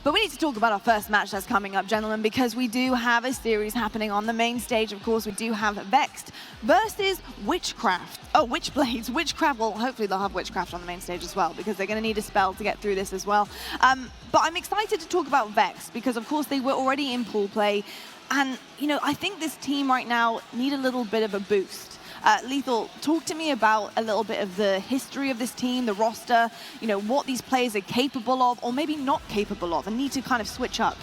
But we need to talk about our first match that's coming up, gentlemen, because we do have a series happening on the main stage. Of course, we do have Vexed versus Witchcraft. Oh, Witchblades. Witchcraft. Well, hopefully they'll have Witchcraft on the main stage as well, because they're going to need a spell to get through this as well. But I'm excited to talk about Vexed, because of course they were already in pool play. And, you know, I think this team right now need a little bit of a boost. Lethal, talk to me about a little bit of the history of this team, the roster, you know, what these players are capable of, or maybe not capable of, and need to kind of switch up.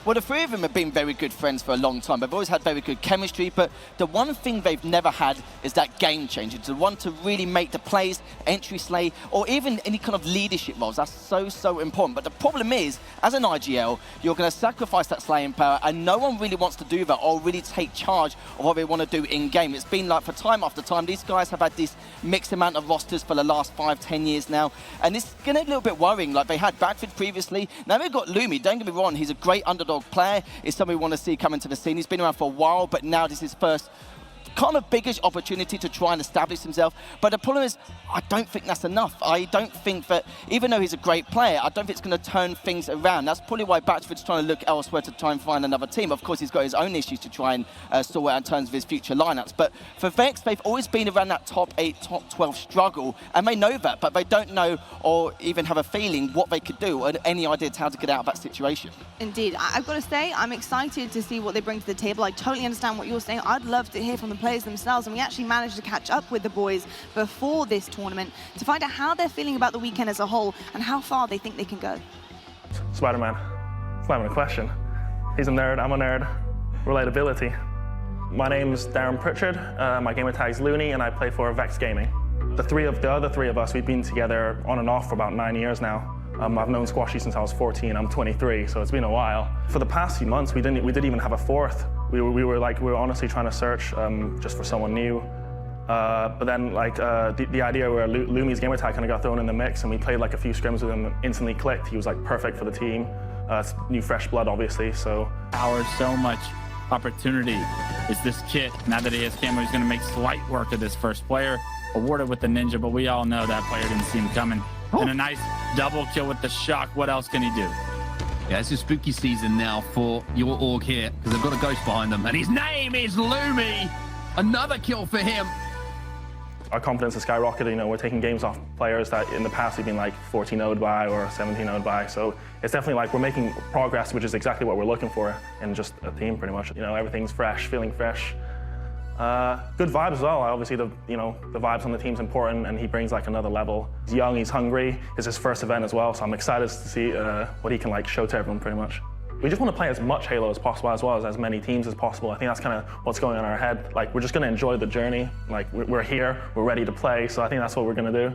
Well, the three of them have been very good friends for a long time. They've always had very good chemistry, but the one thing they've never had is that game changer, the one to really make the plays, entry slay, or even any kind of leadership roles. That's so important. But the problem is, as an IGL, you're going to sacrifice that slaying power, and no one really wants to do that or really take charge of what they want to do in-game. It's been like, for time after time, these guys have had this mixed amount of rosters for the last 5-10 years now, and it's getting a little bit worrying. Like, they had Vexed previously, now they've got Lumi. Don't get me wrong, he's a great underdog player, is somebody we want to see come into the scene. He's been around for a while, but now this is his first kind of biggish opportunity to try and establish himself. But the problem is, I don't think that's enough. I don't think that, even though he's a great player, I don't think it's going to turn things around. That's probably why Batchford's trying to look elsewhere to try and find another team. Of course, he's got his own issues to try and sort out in terms of his future lineups. But for Vex, they've always been around that top 8, top 12 struggle, and they know that, but they don't know or even have a feeling what they could do or any ideas how to get out of that situation. Indeed. I've got to say, I'm excited to see what they bring to the table. I totally understand what you're saying. I'd love to hear from the players themselves, and we actually managed to catch up with the boys before this tournament to find out how they're feeling about the weekend as a whole and how far they think they can go. Spider-Man. It's not even a question. He's a nerd, I'm a nerd. Relatability. My name's Darren Pritchard. My gamer tag's Looney, and I play for Vexed Gaming. The other three of us, we've been together on and off for about 9 years now. I've known Squashy since I was 14. I'm 23, so it's been a while. For the past few months, we didn't even have a fourth. We were honestly trying to search just for someone new. But then the idea where Lumi's gamer tag kind of got thrown in the mix, and we played like a few scrims with him, instantly clicked. He was like perfect for the team. It's new fresh blood, obviously. So so much opportunity is this kit. Now that he has camo, he's going to make slight work of this first player. Awarded with the ninja, but we all know that player didn't see him coming. And a nice double kill with the shock. What else can he do? Yeah, it's a spooky season now for your org here, because they've got a ghost behind them, and his name is Lumi. Another kill for him. Our confidence is skyrocketing. You know, we're taking games off players that in the past we've been like 14-0'd by or 17-0'd by. So it's definitely like we're making progress, which is exactly what we're looking for in just a team, pretty much. You know, everything's fresh, feeling fresh. Good vibes as well. Obviously, the vibes on the team's important, and he brings like another level. He's young, he's hungry. It's his first event as well, so I'm excited to see what he can like show to everyone, pretty much. We just want to play as much Halo as possible, as well as many teams as possible. I think that's kind of what's going on in our head. Like, we're just going to enjoy the journey. Like, we're here, we're ready to play, so I think that's what we're going to do.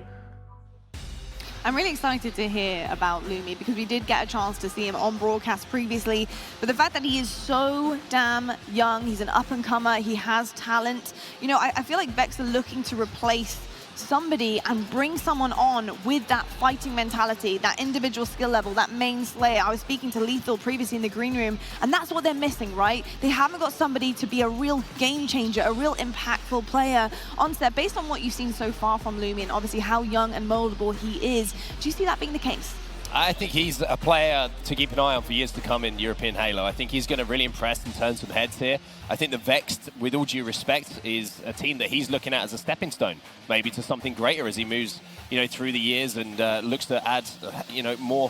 I'm really excited to hear about Lumi, because we did get a chance to see him on broadcast previously. But the fact that he is so damn young, he's an up-and-comer, he has talent. You know, I feel like Vex are looking to replace somebody and bring someone on with that fighting mentality, that individual skill level, that main slayer. I was speaking to Lethal previously in the green room, and that's what they're missing, right? They haven't got somebody to be a real game changer, a real impactful player on set. Based on what you've seen so far from Lumi, and obviously how young and moldable he is, do you see that being the case? I think he's a player to keep an eye on for years to come in European Halo. I think he's going to really impress and turn some heads here. I think the Vexed, with all due respect, is a team that he's looking at as a stepping stone, maybe to something greater as he moves, you know, through the years and looks to add, you know, more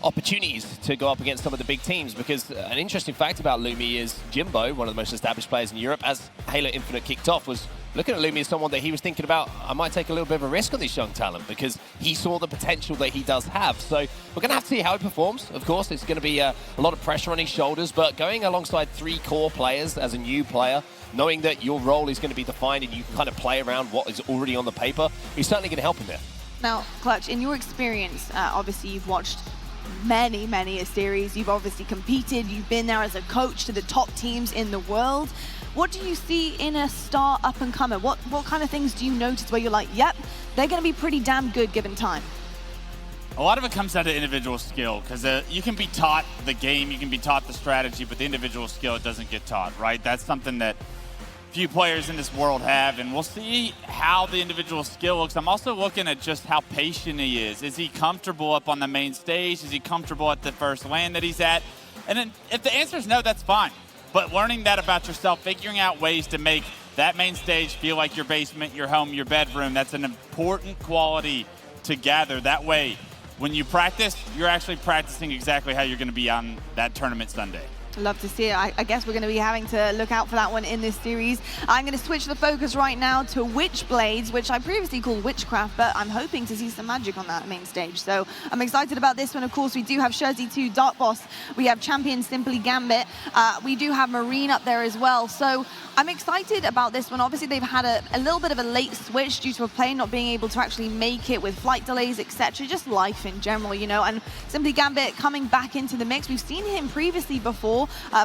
opportunities to go up against some of the big teams. Because an interesting fact about Lumi is Jimbo, one of the most established players in Europe, as Halo Infinite kicked off, was looking at Lumi as someone that he was thinking about, I might take a little bit of a risk on this young talent, because he saw the potential that he does have. So we're going to have to see how he performs. Of course, it's going to be a lot of pressure on his shoulders, but going alongside 3 core players as a new player, knowing that your role is going to be defined and you can kind of play around what is already on the paper, he's certainly going to help him there. Now, Clutch, in your experience, obviously you've watched many a series, you've obviously competed, you've been there as a coach to the top teams in the world. What do you see in a star up-and-comer? What kind of things do you notice where you're like, yep, they're going to be pretty damn good given time? A lot of it comes down to individual skill, because you can be taught the game, you can be taught the strategy, but the individual skill, it doesn't get taught, right? That's something that few players in this world have, and we'll see how the individual skill looks. I'm also looking at just how patient he is. Is he comfortable up on the main stage? Is he comfortable at the first LAN that he's at? And then if the answer is no, that's fine. But learning that about yourself, figuring out ways to make that main stage feel like your basement, your home, your bedroom, that's an important quality to gather. That way, when you practice, you're actually practicing exactly how you're going to be on that tournament Sunday. Love to see it. I guess we're going to be having to look out for that one in this series. I'm going to switch the focus right now to Witchblades, which I previously called Witchcraft, but I'm hoping to see some magic on that main stage. So I'm excited about this one. Of course, we do have Jersey 2 Dark Boss. We have champion Simply Gambit. We do have Marine up there as well. So I'm excited about this one. Obviously, they've had a little bit of a late switch due to a player not being able to actually make it with flight delays, etc. Just life in general, you know. And Simply Gambit coming back into the mix. We've seen him previously before,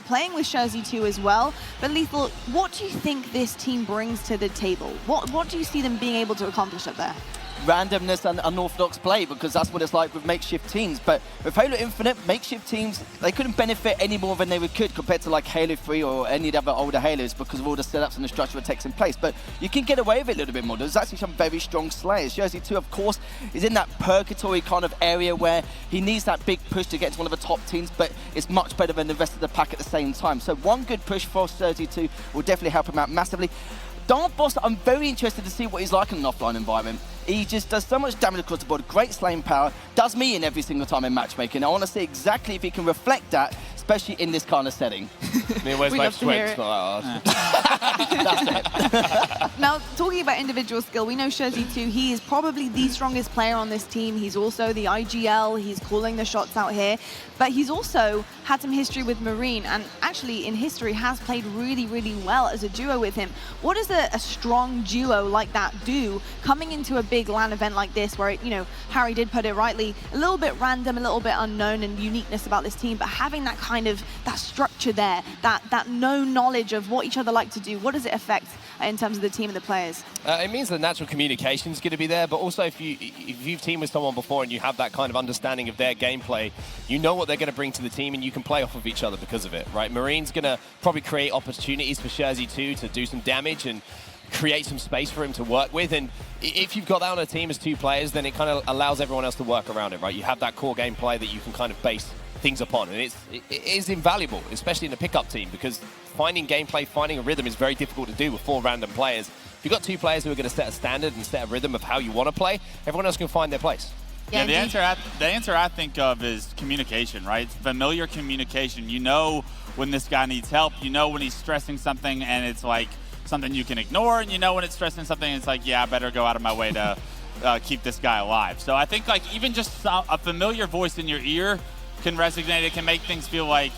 playing with Jersey 2 as well. But Lethal, what do you think this team brings to the table? What do you see them being able to accomplish up there? Randomness and unorthodox play, because that's what it's like with makeshift teams. But with Halo Infinite, makeshift teams, they couldn't benefit any more than they could compared to like Halo 3 or any of the other older Halos because of all the setups and the structure it takes in place. But you can get away with it a little bit more. There's actually some very strong slayers. Jersey 2, of course, is in that purgatory kind of area where he needs that big push to get to one of the top teams, but it's much better than the rest of the pack at the same time. So one good push for Jersey 2 will definitely help him out massively. Dark Boss, I'm very interested to see what he's like in an offline environment. He just does so much damage across the board, great slaying power, does me in every single time in matchmatchmaking. I want to see exactly if he can reflect that, especially in this kind of setting. I mean, where's my sweat? It's not that hard. That's it. Now, talking about individual skill, we know Jersey 2, he is probably the strongest player on this team. He's also the IGL, he's calling the shots out here. But he's also had some history with Marine, and actually in history has played really well as a duo with him. What does a strong duo like that do coming into a big LAN event like this, where, you know, Harry did put it rightly, a little bit random, a little bit unknown and uniqueness about this team, but having that kind of, that structure there, that known knowledge of what each other like to do, what does it affect in terms of the team and the players? It means the natural communication is going to be there, but also if you've teamed with someone before and you have that kind of understanding of their gameplay, you know what they're going to bring to the team and you can play off of each other because of it, right? Marine's going to probably create opportunities for Jersey 2 to do some damage and create some space for him to work with, and if you've got that on a team as two players, then it kind of allows everyone else to work around it, right? You have that core gameplay that you can kind of base things upon, and it is invaluable, especially in a pickup team, because finding gameplay, finding a rhythm is very difficult to do with 4 random players. If you've got 2 players who are going to set a standard and set a rhythm of how you want to play, everyone else can find their place. Yeah, the answer I think of is communication, right? Familiar communication. You know when this guy needs help, you know when he's stressing something and it's like something you can ignore, and you know when it's stressing something, it's like, yeah, I better go out of my way to keep this guy alive. So I think like even just a familiar voice in your ear can resonate. It can make things feel like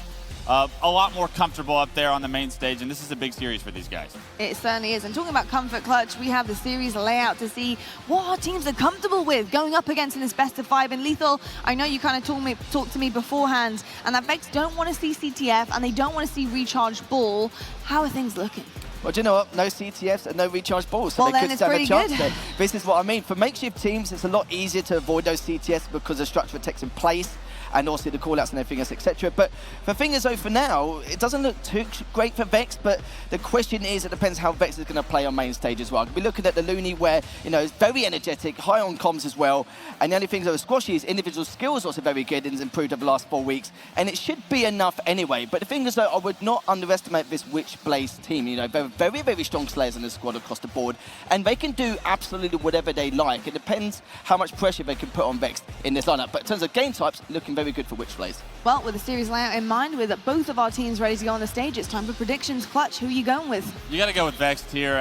a lot more comfortable up there on the main stage, and this is a big series for these guys. It certainly is. And talking about comfort, Clutch, we have the series layout to see what our teams are comfortable with going up against in this best of 5. And Lethal, I know you kind of talked to me beforehand, and that Vexed don't want to see CTF and they don't want to see recharged ball. How are things looking? Well, do you know what? No CTFs and no recharge balls, so well, they then could stand a chance good. there. This is what I mean. For makeshift teams, it's a lot easier to avoid those CTFs because the structure takes in place, and also the call-outs and everything else, etc. But the thing is, though, for now, it doesn't look too great for Vexed, but the question is, it depends how Vexed is going to play on main stage as well. We're looking at the Looney where, you know, it's very energetic, high on comms as well, and the only thing that was squashy is individual skills also very good and improved over the last 4 weeks, and it should be enough anyway. But the thing is, though, I would not underestimate this Witchblades team. You know, very strong slayers in the squad across the board, and they can do absolutely whatever they like. It depends how much pressure they can put on Vexed in this lineup. But in terms of game types, looking very good for Witchblades. Well, with the series layout in mind, with both of our teams ready to go on the stage, it's time for predictions. Clutch, who are you going with? You got to go with Vexed here.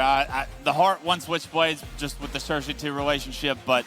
The heart wants Witchblades just with the Jersey 2 relationship, but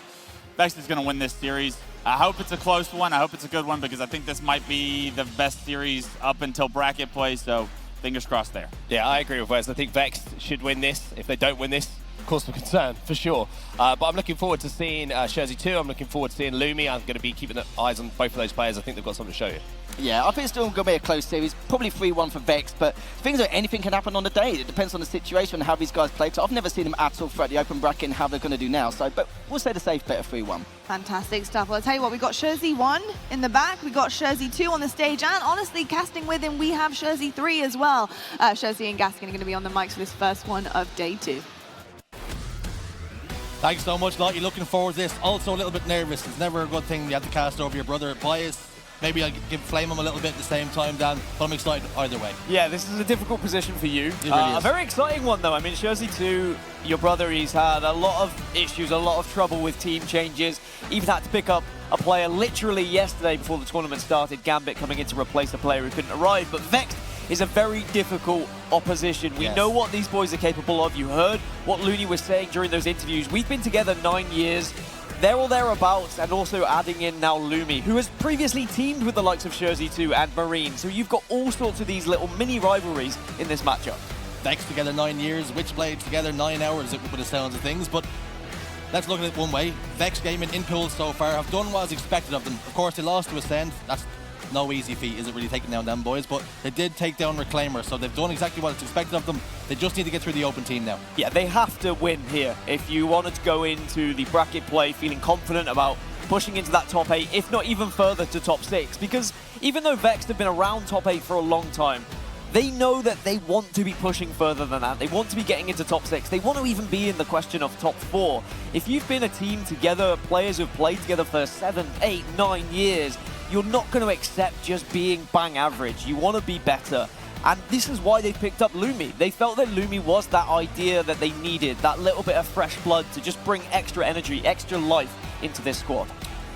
Vexed is going to win this series. I hope it's a close one. I hope it's a good one, because I think this might be the best series up until bracket play, so fingers crossed there. Yeah, I agree with Wes. I think Vexed should win this. If they don't win this, cause for concern, for sure. But I'm looking forward to seeing Jersey 2. I'm looking forward to seeing Lumi. I'm going to be keeping eyes on both of those players. I think they've got something to show you. Yeah, I think it's still going to be a close series. Probably 3-1 for Vexed, but things are anything can happen on the day. It depends on the situation and how these guys play. So I've never seen them at all throughout the open bracket and how they're going to do now. So, but we'll say the safe bet of 3-1. Fantastic stuff. Well, I'll tell you what, we got Jersey 1 in the back, we got Jersey 2 on the stage, and honestly, casting with him, we have Jersey 3 as well. Jersey and Gaskin are going to be on the mics for this first one of day 2. Thanks so much, Lottie. Looking forward to this. Also a little bit nervous. It's never a good thing you have to cast over your brother. Bias. Maybe I'll flame him a little bit at the same time, Dan, but I'm excited either way. Yeah, this is a difficult position for you. It really is. A very exciting one, though. I mean, Jersey 2, your brother, he's had a lot of issues, a lot of trouble with team changes. Even had to pick up a player literally yesterday before the tournament started, Gambit coming in to replace a player who couldn't arrive. But Vexed is a very difficult opposition. We know what these boys are capable of. You heard what Looney was saying during those interviews. We've been together 9 years. They're all thereabouts, and also adding in now Lumi, who has previously teamed with the likes of Jersey 2 and Marine. So you've got all sorts of these little mini rivalries in this matchup. Vexed together 9 years, Witchblades together 9 hours with the sounds of things, but let's look at it one way. Vexed gaming in pools so far have done what was expected of them. Of course, they lost to Ascend. That's no easy feat, is it really, taking down them boys? But they did take down Reclaimer, so they've done exactly what is expected of them. They just need to get through the open team now. Yeah, they have to win here if you wanted to go into the bracket play feeling confident about pushing into that top 8, if not even further to top 6. Because even though Vexed have been around top 8 for a long time, they know that they want to be pushing further than that. They want to be getting into top 6. They want to even be in the question of top 4. If you've been a team together, players who've played together for 7, 8, 9 years, you're not going to accept just being bang average. You want to be better. And this is why they picked up Lumi. They felt that Lumi was that idea that they needed, that little bit of fresh blood to just bring extra energy, extra life into this squad.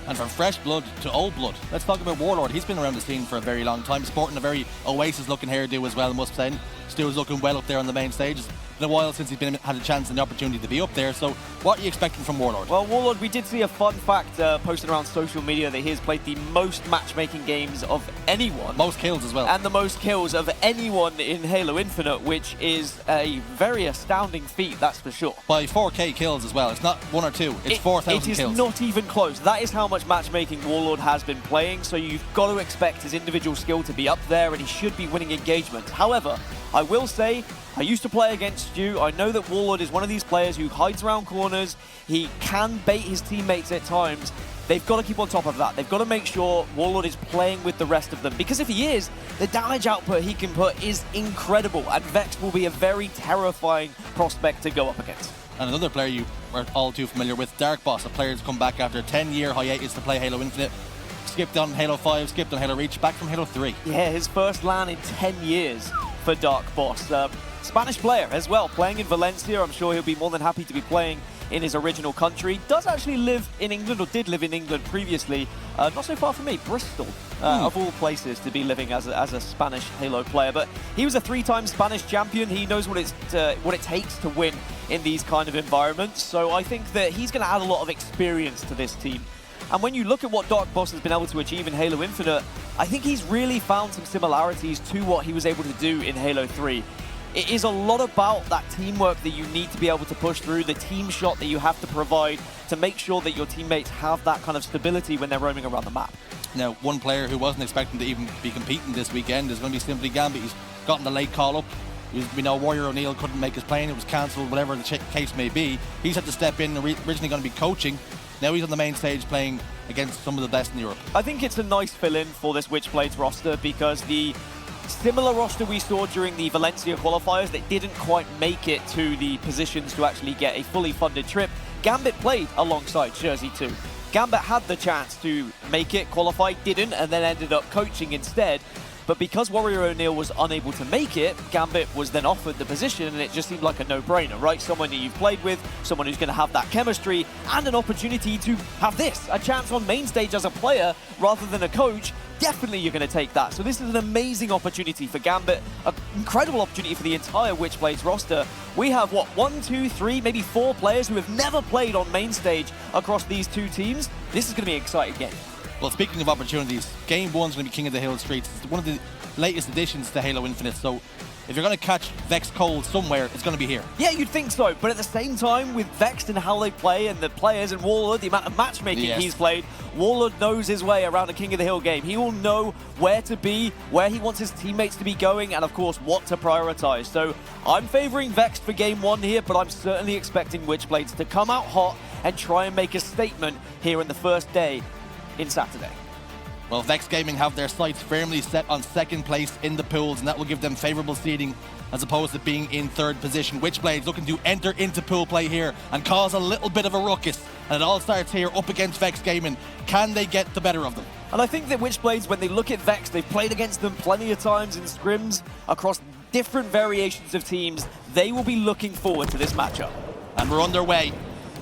And from fresh blood to old blood, let's talk about Warlord. He's been around the scene for a very long time, sporting a very Oasis-looking hairdo as well, I must say. Still looking well up there on the main stage. It's been a while since he's had a chance and the opportunity to be up there. So what are you expecting from Warlord? Well, Warlord, we did see a fun fact posted around social media that he has played the most matchmaking games of anyone. Most kills as well. And the most kills of anyone in Halo Infinite, which is a very astounding feat, that's for sure. By 4K kills as well. It's not 1 or 2, it's 4,000 kills. It is not even close. That is how much matchmaking Warlord has been playing, so you've got to expect his individual skill to be up there, and he should be winning engagements. However, I will say, I used to play against you. I know that Warlord is one of these players who hides around corners. He can bait his teammates at times. They've got to keep on top of that. They've got to make sure Warlord is playing with the rest of them. Because if he is, the damage output he can put is incredible. And Vexed will be a very terrifying prospect to go up against. And another player you are all too familiar with, Dark Boss, a player who's come back after a 10-year hiatus to play Halo Infinite. Skipped on Halo 5, skipped on Halo Reach, back from Halo 3. Yeah, his first LAN in 10 years for Dark Boss. Spanish player as well, playing in Valencia. I'm sure he'll be more than happy to be playing in his original country. Does actually live in England, or did live in England previously. Not so far from me, Bristol, of all places to be living as a Spanish Halo player. But he was a 3-time Spanish champion. He knows what it takes to win in these kind of environments. So I think that he's going to add a lot of experience to this team. And when you look at what Dark Boss has been able to achieve in Halo Infinite, I think he's really found some similarities to what he was able to do in Halo 3. It is a lot about that teamwork that you need to be able to push through, the team shot that you have to provide to make sure that your teammates have that kind of stability when they're roaming around the map. Now, one player who wasn't expecting to even be competing this weekend is going to be simply Gambit. He's gotten the late call up. We know Warrior O'Neill couldn't make his plane, it was cancelled, whatever the case may be. He's had to step in, originally going to be coaching. Now he's on the main stage playing against some of the best in Europe. I think it's a nice fill-in for this Witchblades roster, because the similar roster we saw during the Valencia qualifiers that didn't quite make it to the positions to actually get a fully funded trip, Gambit played alongside Jersey 2. Gambit had the chance to make it, qualify, didn't, and then ended up coaching instead. But because Warrior O'Neill was unable to make it, Gambit was then offered the position, and it just seemed like a no-brainer, right? Someone that you've played with, someone who's going to have that chemistry, and an opportunity to have this, a chance on main stage as a player rather than a coach. Definitely you're going to take that. So this is an amazing opportunity for Gambit, an incredible opportunity for the entire Witchblades roster. We have, what, 1, 2, 3, maybe 4 players who have never played on main stage across these two teams. This is going to be an exciting game. Well, speaking of opportunities, Game 1's going to be King of the Hill Streets. It's one of the latest additions to Halo Infinite, so if you're going to catch Vexed cold somewhere, it's going to be here. Yeah, you'd think so, but at the same time, with Vexed and how they play, and the players and Warlord, the amount of matchmaking he's played, Warlord knows his way around a King of the Hill game. He will know where to be, where he wants his teammates to be going, and of course, what to prioritize. So I'm favoring Vexed for game 1 here, but I'm certainly expecting Witchblades to come out hot and try and make a statement here in the first day in Saturday. Well, Vexed Gaming have their sights firmly set on second place in the pools, and that will give them favorable seeding as opposed to being in third position. Witchblades looking to enter into pool play here and cause a little bit of a ruckus, and it all starts here up against Vexed Gaming. Can they get the better of them? And I think that Witchblades, when they look at Vexed, they've played against them plenty of times in scrims across different variations of teams. They will be looking forward to this matchup. And we're underway.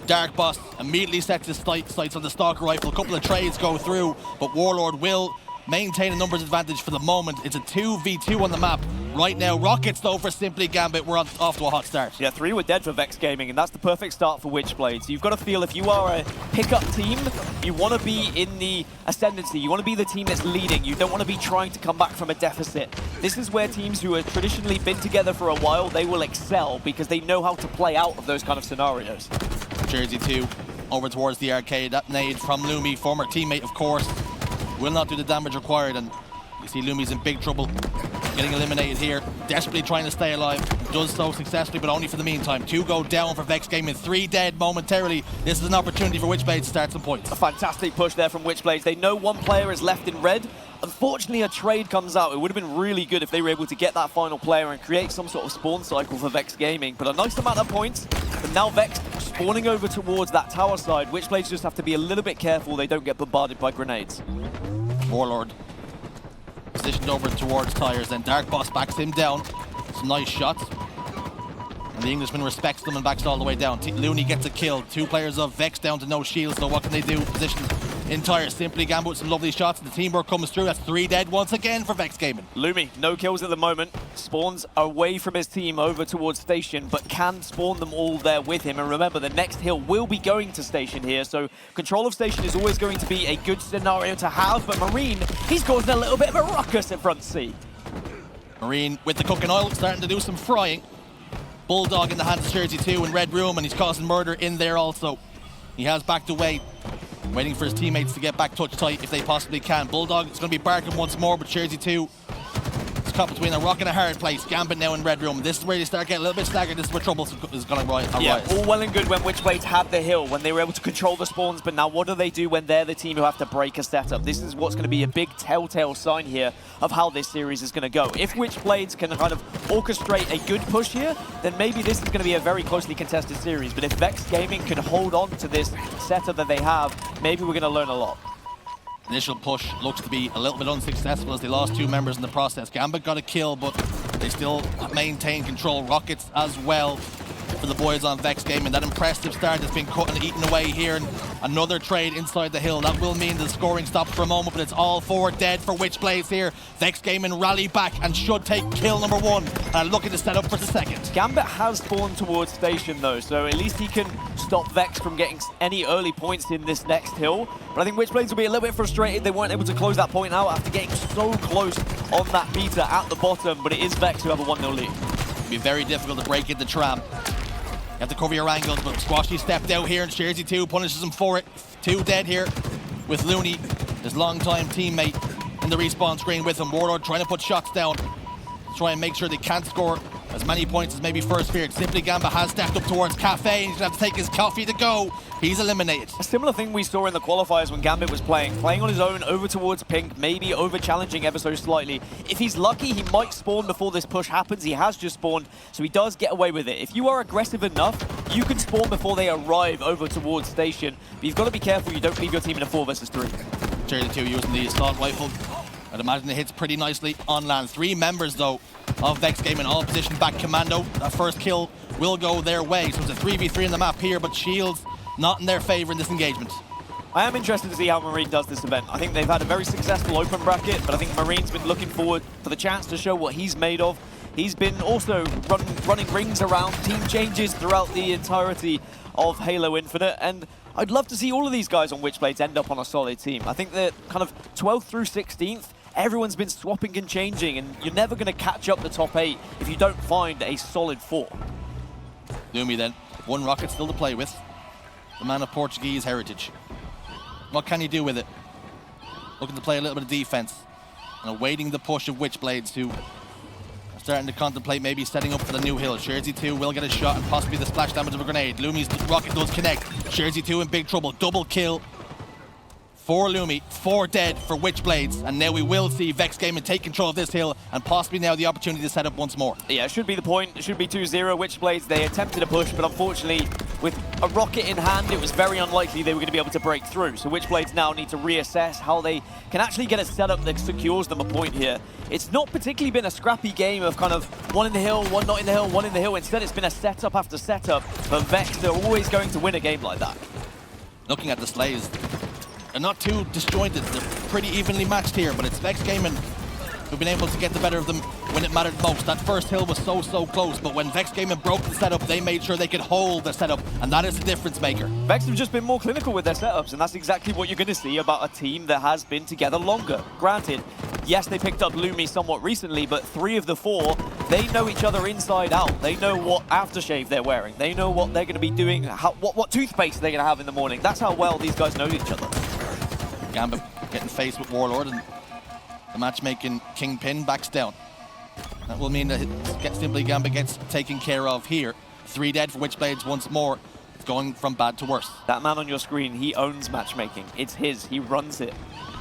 Dark Boss immediately sets his sights on the Stalker Rifle. A couple of trades go through, but Warlord will maintain a numbers advantage for the moment. It's a 2v2 on the map right now. Rockets, though, for Simply Gambit. We're off to a hot start. Yeah, 3 were dead for Vexed Gaming, and that's the perfect start for Witchblades. You've got to feel if you are a pickup team, you want to be in the ascendancy. You want to be the team that's leading. You don't want to be trying to come back from a deficit. This is where teams who have traditionally been together for a while, they will excel because they know how to play out of those kind of scenarios. Jersey 2 over towards the arcade. That nade from Lumi, former teammate, of course, will not do the damage required, and you see Lumi's in big trouble, getting eliminated here, desperately trying to stay alive, does so successfully, but only for the meantime. 2 go down for Vexed Gaming, 3 dead momentarily. This is an opportunity for Witchblades to start some points. A fantastic push there from Witchblades. They know one player is left in red. Unfortunately, a trade comes out. It would have been really good if they were able to get that final player and create some sort of spawn cycle for Vexed Gaming, but a nice amount of points. But now Vexed spawning over towards that tower side. Witchblades just have to be a little bit careful they don't get bombarded by grenades. Warlord positioned over towards Tires, then Dark Boss backs him down. Some nice shots. And the Englishman respects them and backs all the way down. Looney gets a kill. 2 players of Vex down to no shield, so what can they do? Positions in Tires. Simply Gambit with some lovely shots. The teamwork comes through. That's 3 dead once again for Vexed Gaming. Lumi, no kills at the moment. Spawns away from his team over towards Station, but can spawn them all there with him. And remember, the next hill will be going to Station here, so control of Station is always going to be a good scenario to have. But Marine, he's causing a little bit of a ruckus at front C. Marine with the cooking oil, starting to do some frying. Bulldog in the hands of Jersey 2 in red room, and he's causing murder in there also. He has backed away, waiting for his teammates to get back touch tight if they possibly can. Bulldog is going to be barking once more, but Jersey 2 is caught between a rock and a hard place. Gambit now in red room. This is where you start getting a little bit staggered. This is where trouble is going to rise. Yeah, all well and good when Witchblades had the hill, when they were able to control the spawns, but now what do they do when they're the team who have to break a setup? This is what's going to be a big telltale sign here of how this series is going to go. If Witchblades can kind of orchestrate a good push here, then maybe this is going to be a very closely contested series. But if Vexed Gaming can hold on to this setup that they have, maybe we're going to learn a lot. Initial push looks to be a little bit unsuccessful as they lost 2 members in the process. Gambit got a kill, but they still maintain control. Rockets as well for the boys on Vexed Gaming. That impressive start has been cut and eaten away here, and another trade inside the hill. That will mean the scoring stops for a moment, but it's all 4 dead for Witchblades here. Vexed Gaming rally back and should take kill number 1 and looking to set up for the second. Gambit has spawned towards Station though, so at least he can stop Vex from getting any early points in this next hill. But I think Witchblades will be a little bit frustrated. They weren't able to close that point out after getting so close on that meter at the bottom, but it is Vex who have a 1-0 lead. It'll be very difficult to break into Tram. You have to cover your angles, but Squashy stepped out here and Jersey 2 punishes him for it. 2 dead here with Looney, his longtime teammate, in the respawn screen with him. Warlord trying to put shots down, try and make sure they can't score as many points as maybe first feared. Simply Gambit has stepped up towards Cafe, and he's going to have to take his coffee to go. He's eliminated. A similar thing we saw in the qualifiers when Gambit was playing on his own over towards Pink, maybe over-challenging ever so slightly. If he's lucky, he might spawn before this push happens. He has just spawned, so he does get away with it. If you are aggressive enough, you can spawn before they arrive over towards Station, but you've got to be careful you don't leave your team in a 4 versus 3. Jersey 2 using the assault rifle. I'd imagine it hits pretty nicely on land. 3 members, though, of Vexed Gaming all positioned back commando. That first kill will go their way, so it's a 3v3 in the map here, but shields not in their favor in this engagement. I am interested to see how Marine does this event. I think they've had a very successful open bracket, but I think Marine's been looking forward for the chance to show what he's made of. He's been also running rings around team changes throughout the entirety of Halo Infinite, and I'd love to see all of these guys on Witchblades end up on a solid team. I think they're kind of 12th through 16th. everyone's been swapping and changing, and you're never going to catch up the top 8 if you don't find a solid 4. Lumi then, 1 rocket still to play with. The man of Portuguese heritage. What can he do with it? Looking to play a little bit of defense and awaiting the push of Witchblades, who are starting to contemplate maybe setting up for the new hill. Sherzy 2 will get a shot and possibly the splash damage of a grenade. Lumi's rocket does connect. Sherzy 2 in big trouble. Double kill for Lumi, 4 dead for Witchblades, and now we will see Vexed Gaming take control of this hill and possibly now the opportunity to set up once more. Yeah, it should be the point. It should be 2-0. Witchblades, they attempted a push, but unfortunately, with a rocket in hand, it was very unlikely they were going to be able to break through. So Witchblades now need to reassess how they can actually get a setup that secures them a point here. It's not particularly been a scrappy game of kind of 1 in the hill, 1 not in the hill, 1 in the hill. Instead, it's been a setup after setup, but Vexed are always going to win a game like that. Looking at the slays, they're not too disjointed. They're pretty evenly matched here, but it's Vexed Gaming who've been able to get the better of them when it mattered most. That first hill was so close, but when Vexed Gaming broke the setup, they made sure they could hold the setup, and that is the difference maker. Vexed have just been more clinical with their setups, and that's exactly what you're going to see about a team that has been together longer. Granted, yes, they picked up Lumi somewhat recently, but 3 of the 4, they know each other inside out. They know what aftershave they're wearing. They know what they're going to be doing, what toothpaste they're going to have in the morning. That's how well these guys know each other. Gambit getting faced with Warlord, and the matchmaking Kingpin backs down. That will mean that simply Gambit gets taken care of here. 3 dead for Witchblades once more. It's going from bad to worse. That man on your screen, he owns matchmaking. It's his, he runs it.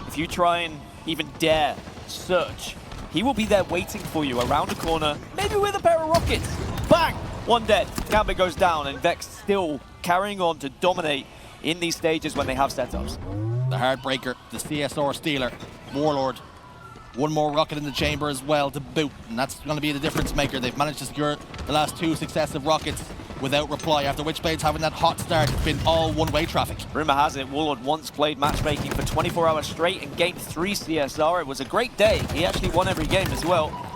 If you try and even dare search, he will be there waiting for you around a corner, maybe with a pair of rockets. Bang! 1 dead. Gambit goes down, and Vexed still carrying on to dominate in these stages when they have setups. The Heartbreaker, the CSR Stealer, Warlord. 1 more rocket in the chamber as well to boot, and that's going to be the difference maker. They've managed to secure the last 2 successive rockets without reply. After Witchblades having that hot start, it's been all one-way traffic. Rumor has it, Warlord once played matchmaking for 24 hours straight and gained 3 CSR. It was a great day. He actually won every game as well.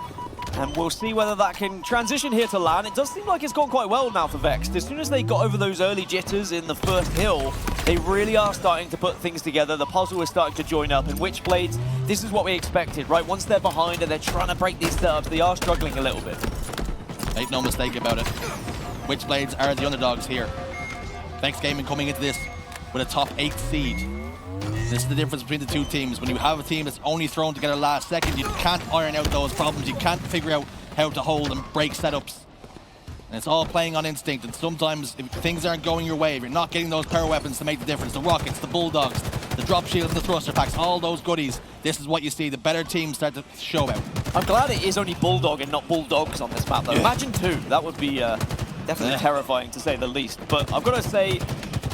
And we'll see whether that can transition here to LAN. It does seem like it's gone quite well now for Vexed. As soon as they got over those early jitters in the first hill, they really are starting to put things together. The puzzle is starting to join up, and Witchblades, this is what we expected, right? Once they're behind and they're trying to break these setups, they are struggling a little bit. Make no mistake about it. Witchblades are the underdogs here. Vexed Gaming coming into this with a top 8 seed. This is the difference between the 2 teams. When you have a team that's only thrown together last second, you can't iron out those problems. You can't figure out how to hold and break setups. And it's all playing on instinct. And sometimes if things aren't going your way, if you're not getting those power weapons to make the difference, the rockets, the bulldogs, the drop shields, the thruster packs, all those goodies, this is what you see. The better teams start to show out. I'm glad it is only bulldog and not bulldogs on this map, though. Yeah. Imagine 2. That would be definitely terrifying, to say the least. But I've got to say,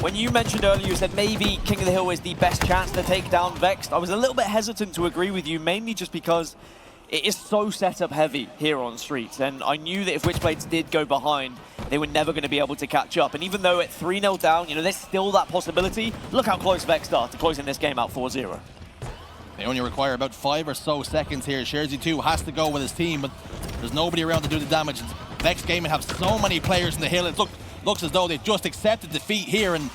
when you mentioned earlier, you said maybe King of the Hill is the best chance to take down Vexed. I was a little bit hesitant to agree with you, mainly just because it is so setup heavy here on Streets. And I knew that if Witchblades did go behind, they were never going to be able to catch up. And even though at 3-0 down, you know, there's still that possibility. Look how close Vexed are to closing this game out 4-0. They only require about 5 or so seconds here. Sherzy 2 has to go with his team, but there's nobody around to do the damage. Vexed Gaming have so many players in the hill. It looks as though they just accepted defeat here, and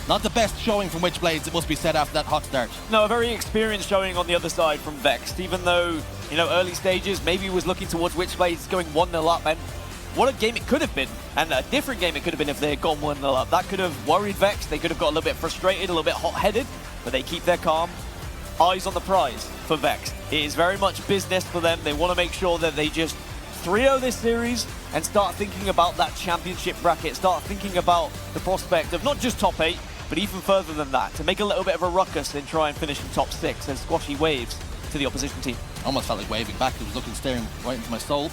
not the best showing from Witchblades, it must be said, after that hot start. No, a very experienced showing on the other side from Vexed, even though, you know, early stages, maybe he was looking towards Witchblades going 1-0 up, and what a game it could have been, and a different game it could have been if they had gone 1-0 up. That could have worried Vexed. They could have got a little bit frustrated, a little bit hot-headed, but they keep their calm. Eyes on the prize for Vexed. It is very much business for them. They want to make sure that they just 3-0 this series and start thinking about that championship bracket, start thinking about the prospect of not just top 8, but even further than that, to make a little bit of a ruckus and try and finish in top 6 as Squashy waves to the opposition team. Almost felt like waving back. It was looking, staring right into my soul.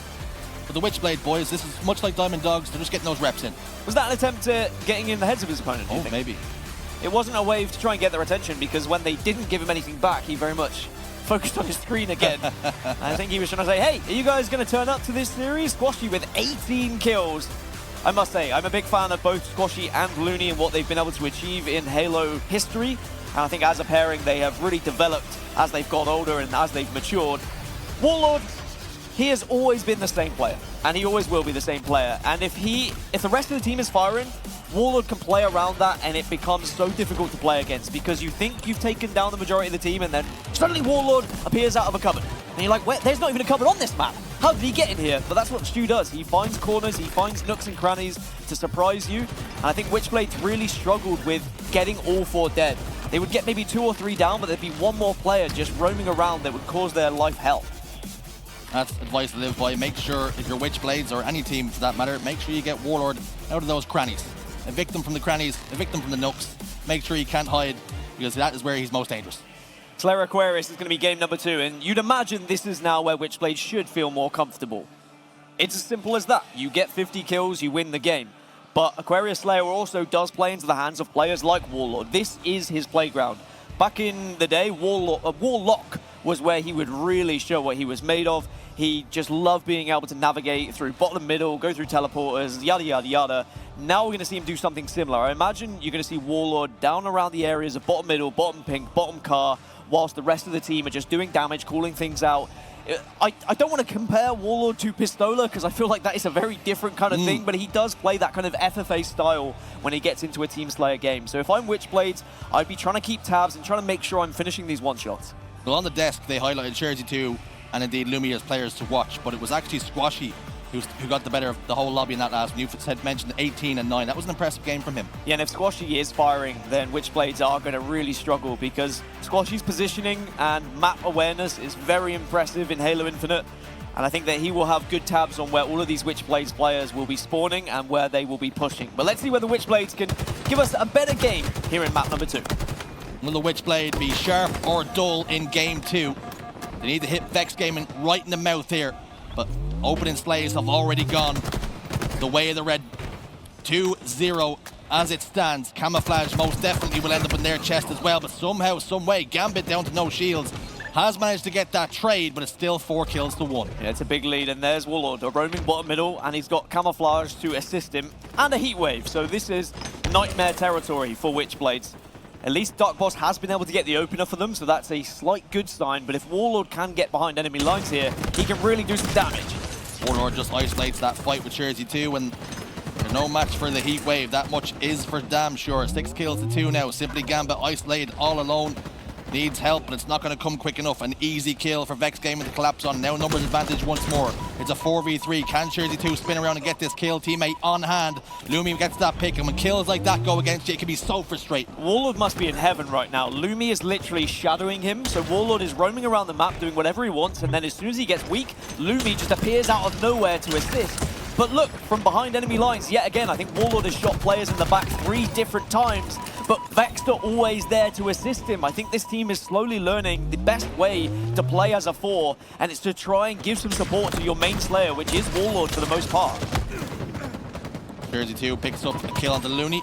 But the Witchblade boys, this is much like Diamond Dogs. They're just getting those reps in. Was that an attempt at getting in the heads of his opponent, do you think? Maybe. It wasn't a wave to try and get their attention, because when they didn't give him anything back, he very much focused on his screen again. I think he was trying to say, hey, are you guys going to turn up to this series? Squashy with 18 kills. I must say, I'm a big fan of both Squashy and Looney and what they've been able to achieve in Halo history. And I think as a pairing, they have really developed as they've got older and as they've matured. Warlord, he has always been the same player, and he always will be the same player. And if the rest of the team is firing, Warlord can play around that, and it becomes so difficult to play against because you think you've taken down the majority of the team, and then suddenly Warlord appears out of a cupboard. And you're like, there's not even a cupboard on this map. How did he get in here? But that's what Stu does. He finds corners, he finds nooks and crannies to surprise you. And I think Witchblades really struggled with getting all 4 dead. They would get maybe 2 or 3 down, but there'd be one more player just roaming around that would cause their life hell. That's advice to live by. Make sure, if you're Witchblades or any team for that matter, make sure you get Warlord out of those crannies. Evict them from the crannies, evict them from the nooks. Make sure he can't hide, because that is where he's most dangerous. Slayer Aquarius is going to be game number 2, and you'd imagine this is now where Witchblades should feel more comfortable. It's as simple as that. You get 50 kills, you win the game. But Aquarius Slayer also does play into the hands of players like Warlord. This is his playground. Back in the day, Warlock was where he would really show what he was made of. He just loved being able to navigate through bottom middle, go through teleporters, yada, yada, yada. Now we're going to see him do something similar. I imagine you're going to see Warlord down around the areas of bottom middle, bottom pink, bottom car, whilst the rest of the team are just doing damage, calling things out. I don't want to compare Warlord to Pistola because I feel like that is a very different kind of thing, but he does play that kind of FFA style when he gets into a Team Slayer game. So if I'm Witchblades, I'd be trying to keep tabs and trying to make sure I'm finishing these one-shots. Well, on the desk, they highlighted Jersey 2 and indeed Lumi as players to watch, but it was actually Squashy who got the better of the whole lobby in that last one. You mentioned 18 and 9. That was an impressive game from him. Yeah, and if Squashy is firing, then Witchblades are going to really struggle because Squashy's positioning and map awareness is very impressive in Halo Infinite. And I think that he will have good tabs on where all of these Witchblades players will be spawning and where they will be pushing. But let's see whether Witchblades can give us a better game here in map number 2. Will the Witchblade be sharp or dull in game 2? They need to hit Vexed Gaming right in the mouth here. But opening slays have already gone the way of the red. 2-0 as it stands. Camouflage most definitely will end up in their chest as well, but somehow, some way, Gambit down to no shields has managed to get that trade, but it's still 4 kills to 1. Yeah, it's a big lead, and there's Warlord, a roaming bottom middle, and he's got Camouflage to assist him, and a heat wave, so this is nightmare territory for Witchblades. At least Dark Boss has been able to get the opener for them, so that's a slight good sign. But if Warlord can get behind enemy lines here, he can really do some damage. Warlord just isolates that fight with Jersey 2, and they're no match for the heat wave. That much is for damn sure. 6 kills to 2 now. Simply Gambit isolated all alone. Needs help, but it's not going to come quick enough. An easy kill for Vexed Gaming to collapse on. Now numbers advantage once more. It's a 4v3. Can Jersey 2 spin around and get this kill? Teammate on hand. Lumi gets that pick, and when kills like that go against you, it can be so frustrating. Warlord must be in heaven right now. Lumi is literally shadowing him, so Warlord is roaming around the map doing whatever he wants, and then as soon as he gets weak, Lumi just appears out of nowhere to assist. But look, from behind enemy lines, yet again, I think Warlord has shot players in the back 3 different times, but Vexed are always there to assist him. I think this team is slowly learning the best way to play as a 4, and it's to try and give some support to your main Slayer, which is Warlord for the most part. Jersey 2 picks up a kill onto Looney.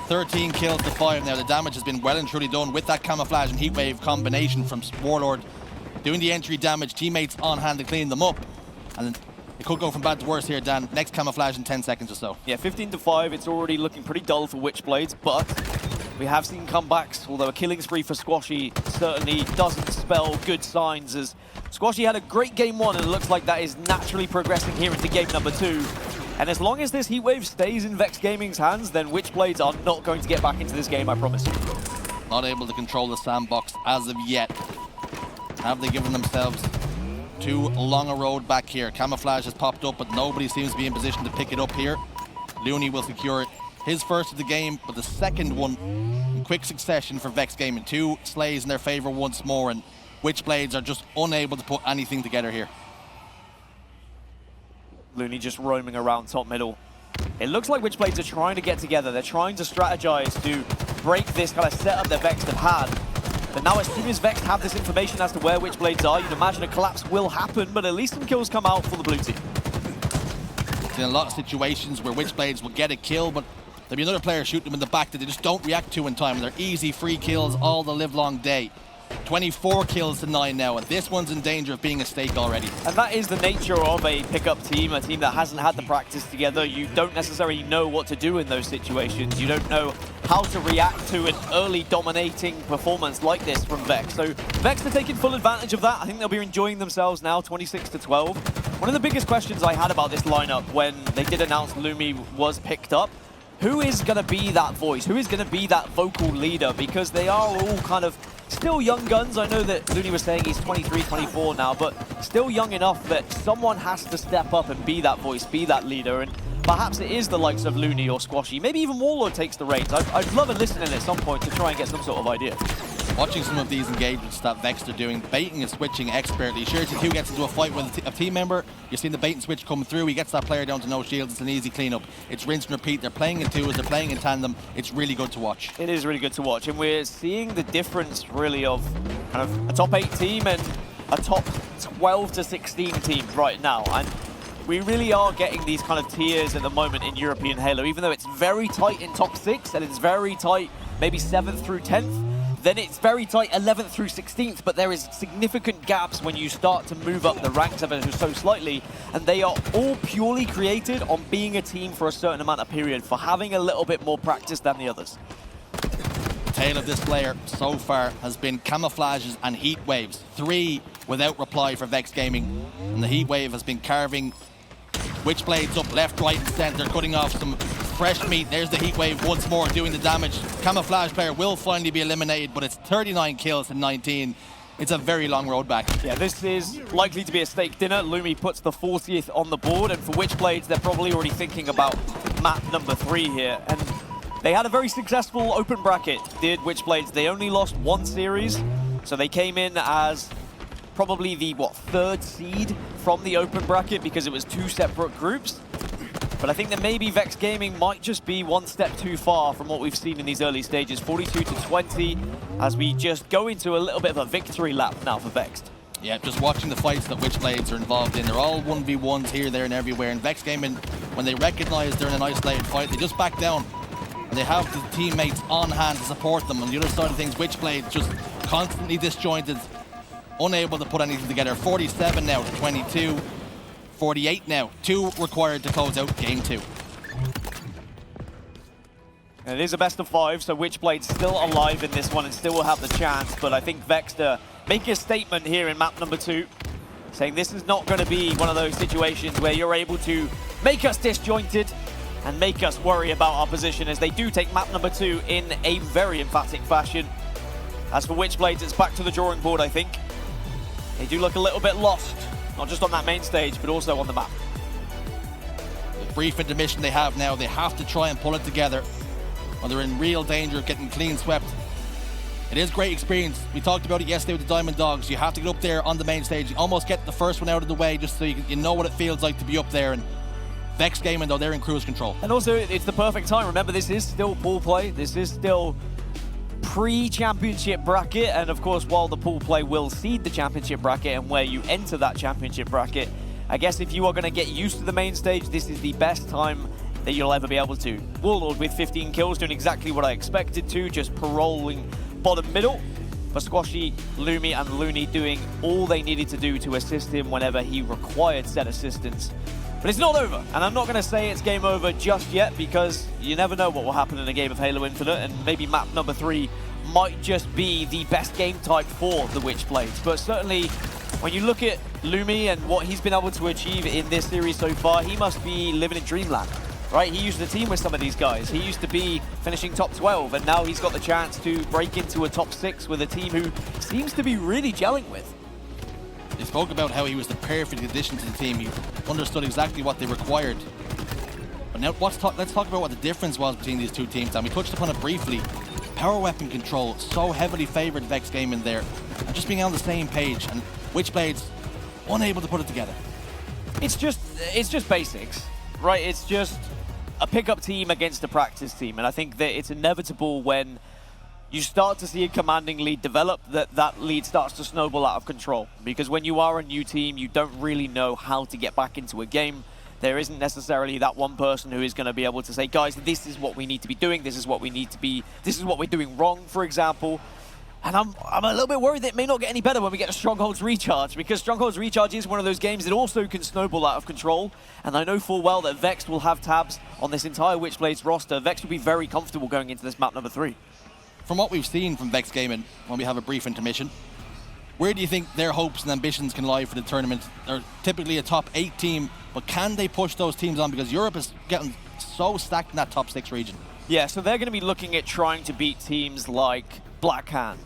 13 kills to 5 now. The damage has been well and truly done with that Camouflage and Heatwave combination from Warlord. Doing the entry damage, teammates on hand to clean them up. And it could go from bad to worse here, Dan. Next Camouflage in 10 seconds or so. Yeah, 15 to 5. It's already looking pretty dull for Witchblades, but we have seen comebacks, although a killing spree for Squashy certainly doesn't spell good signs, as Squashy had a great game 1, and it looks like that is naturally progressing here into game number 2. And as long as this Heatwave stays in Vexed Gaming's hands, then Witchblades are not going to get back into this game, I promise you. Not able to control the sandbox as of yet. Have they given themselves too long a road back here? Camouflage has popped up, but nobody seems to be in position to pick it up here. Looney will secure his first of the game, but the second one in quick succession for Vexed Gaming. 2 slays in their favor once more, and Witchblades are just unable to put anything together here. Looney just roaming around top middle. It looks like Witchblades are trying to get together. They're trying to strategize to break this kind of setup that Vexed have had. But now as soon as Vexed have this information as to where Witchblades are, you'd imagine a collapse will happen, but at least some kills come out for the blue team. In a lot of situations where Witchblades will get a kill, but there'll be another player shooting them in the back that they just don't react to in time. They're easy free kills all the livelong day. 24 kills to 9 now, and this one's in danger of being a stake already. And that is the nature of a pickup team, a team that hasn't had the practice together. You don't necessarily know what to do in those situations. You don't know how to react to an early dominating performance like this from Vex. So Vex are taking full advantage of that. I think they'll be enjoying themselves now, 26 to 12. One of the biggest questions I had about this lineup when they did announce Lumi was picked up who is going to be that voice? Who is going to be that vocal leader? Because they are all kind of still young guns. I know that Looney was saying he's 23, 24 now, but still young enough that someone has to step up and be that voice, be that leader. And perhaps it is the likes of Looney or Squashy. Maybe even Warlord takes the reins. I'd love a listening at some point to try and get some sort of idea. Watching some of these engagements that Vexed are doing, baiting and switching expertly. Shirty2 gets into a fight with a team member. You've seen the bait and switch come through. He gets that player down to no shields. It's an easy cleanup. It's rinse and repeat. They're playing in twos. They're playing in tandem. It's really good to watch. It is really good to watch. And we're seeing the difference, really, of kind of a top 8 team and a top 12 to 16 team right now. And we really are getting these kind of tiers at the moment in European Halo, even though it's very tight in top 6 and it's very tight maybe 7th through 10th. Then it's very tight 11th through 16th, but there is significant gaps when you start to move up the ranks ever so slightly, and they are all purely created on being a team for a certain amount of period, for having a little bit more practice than the others. The tale of this player so far has been camouflages and heat waves. 3 without reply for Vex Gaming, and the heat wave has been carving Witchblades up left, right, and center, cutting off some fresh meat. There's the heat wave once more doing the damage. Camouflage player will finally be eliminated, but it's 39 kills to 19. It's a very long road back. Yeah, this is likely to be a steak dinner. Lumi puts the 40th on the board, and for Witchblades, they're probably already thinking about map number 3 here. And they had a very successful open bracket, did Witchblades. They only lost 1 series, so they came in as probably the, 3rd seed from the open bracket because it was 2 separate groups. But I think that maybe Vex Gaming might just be one step too far from what we've seen in these early stages. 42 to 20 as we just go into a little bit of a victory lap now for Vexed. Yeah, just watching the fights that Witchblades are involved in. They're all 1v1s here, there, and everywhere. And Vex Gaming, when they recognize they're in an isolated fight, they just back down. And they have the teammates on hand to support them. On the other side of things, Witchblades just constantly disjointed, unable to put anything together. 47 now to 22. 48 now. 2 required to close out game 2. And it is a best of 5, so Witchblade's still alive in this one and still will have the chance. But I think Vexter make a statement here in map number 2, saying this is not going to be one of those situations where you're able to make us disjointed and make us worry about our position, as they do take map number 2 in a very emphatic fashion. As for Witchblades, it's back to the drawing board, I think. They do look a little bit lost, not just on that main stage, but also on the map. The brief intermission they have now, they have to try and pull it together, or they're in real danger of getting clean swept. It is great experience. We talked about it yesterday with the Diamond Dogs. You have to get up there on the main stage. You almost get the first one out of the way just so you know what it feels like to be up there. And Vex Gaming, though, they're in cruise control. And also, it's the perfect time. Remember, this is still pool play. This is still pre-championship bracket. And of course, while the pool play will seed the championship bracket and where you enter that championship bracket, I guess if you are going to get used to the main stage, this is the best time that you'll ever be able to. Warlord with 15 kills, doing exactly what I expected to, just paroling bottom middle. For Squashy, Lumi and Looney doing all they needed to do to assist him whenever he required said assistance. But it's not over, and I'm not going to say it's game over just yet, because you never know what will happen in a game of Halo Infinite, and maybe map number 3 might just be the best game type for the Witchblades. But certainly, when you look at Lumi and what he's been able to achieve in this series so far, he must be living in dreamland. Right, he used to team with some of these guys. He used to be finishing top 12, and now he's got the chance to break into a top 6 with a team who seems to be really gelling with. They spoke about how he was the perfect addition to the team. He understood exactly what they required. But now let's talk about what the difference was between these two teams. And we touched upon it briefly. Power weapon control, so heavily favored Vex Gaming there. And just being on the same page, and Witchblades unable to put it together. It's just basics, right? It's just a pickup team against a practice team, and I think that it's inevitable when you start to see a commanding lead develop that lead starts to snowball out of control, because when you are a new team, you don't really know how to get back into a game. There isn't necessarily that one person who is going to be able to say, guys, this is what we need to be doing, this is what we're doing wrong, for example. And I'm a little bit worried that it may not get any better when we get a Strongholds Recharge, because Strongholds Recharge is one of those games that also can snowball out of control. And I know full well that Vex will have tabs on this entire Witchblades roster. Vex will be very comfortable going into this map number 3. From what we've seen from Vex Gaming, when we have a brief intermission, where do you think their hopes and ambitions can lie for the tournament? They're typically a top 8 team, but can they push those teams on? Because Europe is getting so stacked in that top 6 region. Yeah, so they're going to be looking at trying to beat teams like Blackhand,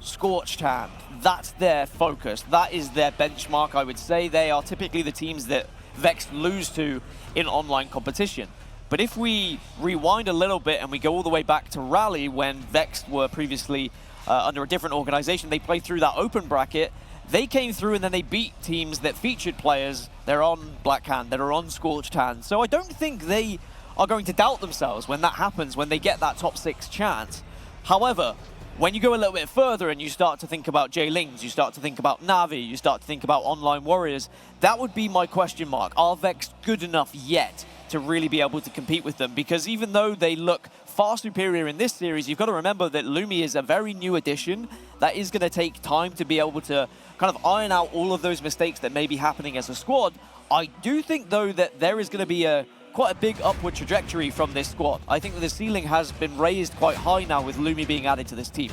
Scorched Hand. That's their focus. That is their benchmark, I would say. They are typically the teams that Vexed lose to in online competition. But if we rewind a little bit and we go all the way back to Rally, when Vexed were previously under a different organization, they played through that open bracket. They came through and then they beat teams that featured players that are on Blackhand, that are on Scorched Hand. So I don't think they are going to doubt themselves when that happens, when they get that top 6 chance. However, when you go a little bit further and you start to think about J-Lings, you start to think about Navi, you start to think about Online Warriors, that would be my question mark. Are Vexed good enough yet to really be able to compete with them? Because even though they look far superior in this series, you've got to remember that Lumi is a very new addition. That is going to take time to be able to kind of iron out all of those mistakes that may be happening as a squad. I do think, though, that there is going to be quite a big upward trajectory from this squad. I think that the ceiling has been raised quite high now with Lumi being added to this team.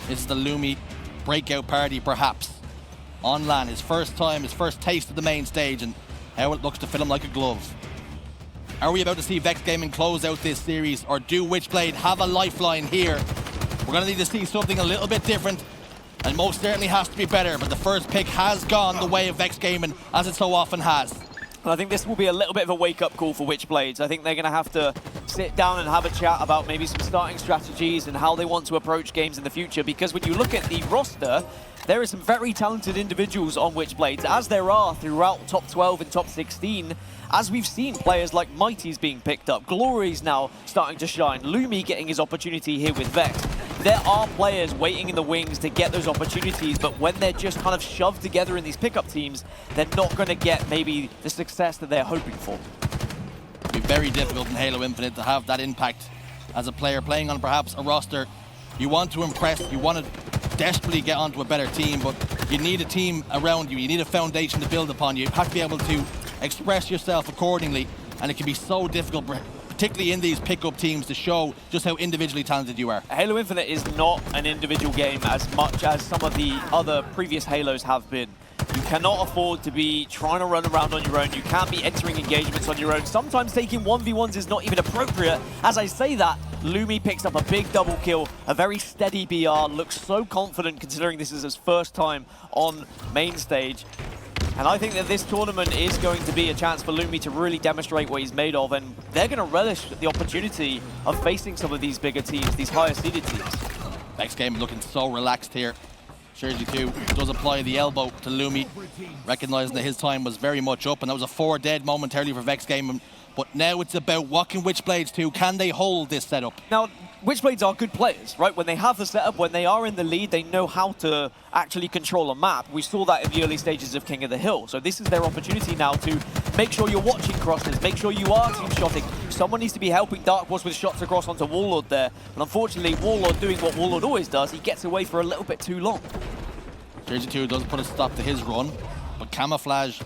This is the Lumi breakout party, perhaps. On LAN, his first time, his first taste of the main stage, and how it looks to fit him like a glove. Are we about to see Vexed Gaming close out this series, or do Witchblade have a lifeline here? We're going to need to see something a little bit different, and most certainly has to be better, but the first pick has gone the way of Vexed Gaming, as it so often has. I think this will be a little bit of a wake-up call for Witchblades. I think they're going to have to sit down and have a chat about maybe some starting strategies and how they want to approach games in the future, because when you look at the roster, there are some very talented individuals on Witchblades, as there are throughout top 12 and top 16, as we've seen players like Mighty's being picked up, Glory's now starting to shine, Lumi getting his opportunity here with Vexed. There are players waiting in the wings to get those opportunities, but when they're just kind of shoved together in these pickup teams, they're not going to get maybe the success that they're hoping for. It'd be very difficult in Halo Infinite to have that impact as a player playing on perhaps a roster. You want to impress, you want to desperately get onto a better team, but you need a team around you, you need a foundation to build upon. You have to be able to express yourself accordingly, and it can be so difficult, particularly in these pickup teams, to show just how individually talented you are. Halo Infinite is not an individual game as much as some of the other previous Halos have been. You cannot afford to be trying to run around on your own. You can't be entering engagements on your own. Sometimes taking 1v1s is not even appropriate. As I say that, Lumi picks up a big double kill, a very steady BR, looks so confident considering this is his first time on main stage. And I think that this tournament is going to be a chance for Lumi to really demonstrate what he's made of, and they're going to relish the opportunity of facing some of these bigger teams, these higher seeded teams. Next game looking so relaxed here. Jersey 2 does apply the elbow to Lumi, recognizing that his time was very much up, and that was a 4 dead momentarily for Vexed Gaming. But now it's about what can Witchblades do? Can they hold this setup? Now, Witchblades are good players, right? When they have the setup, when they are in the lead, they know how to actually control a map. We saw that in the early stages of King of the Hill. So this is their opportunity now to make sure you're watching crosses, make sure you are team shotting. Someone needs to be helping Dark Horse with shots across onto Warlord there. But unfortunately, Warlord doing what Warlord always does, he gets away for a little bit too long. Jersey 2 does put a stop to his run, but Camouflage,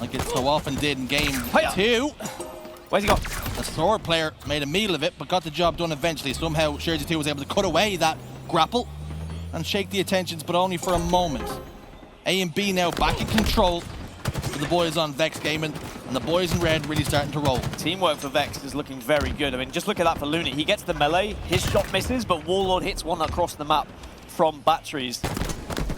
like it so often did in game 2, where's he gone? the sword player made a meal of it, but got the job done eventually. Somehow Jersey 2 was able to cut away that grapple and shake the attentions, but only for a moment. A and B now back in control for the boys on Vexed Gaming, and the boys in red really starting to roll. Teamwork for Vexed is looking very good. I mean, just look at that for Looney. He gets the melee, his shot misses, but Warlord hits one across the map from batteries.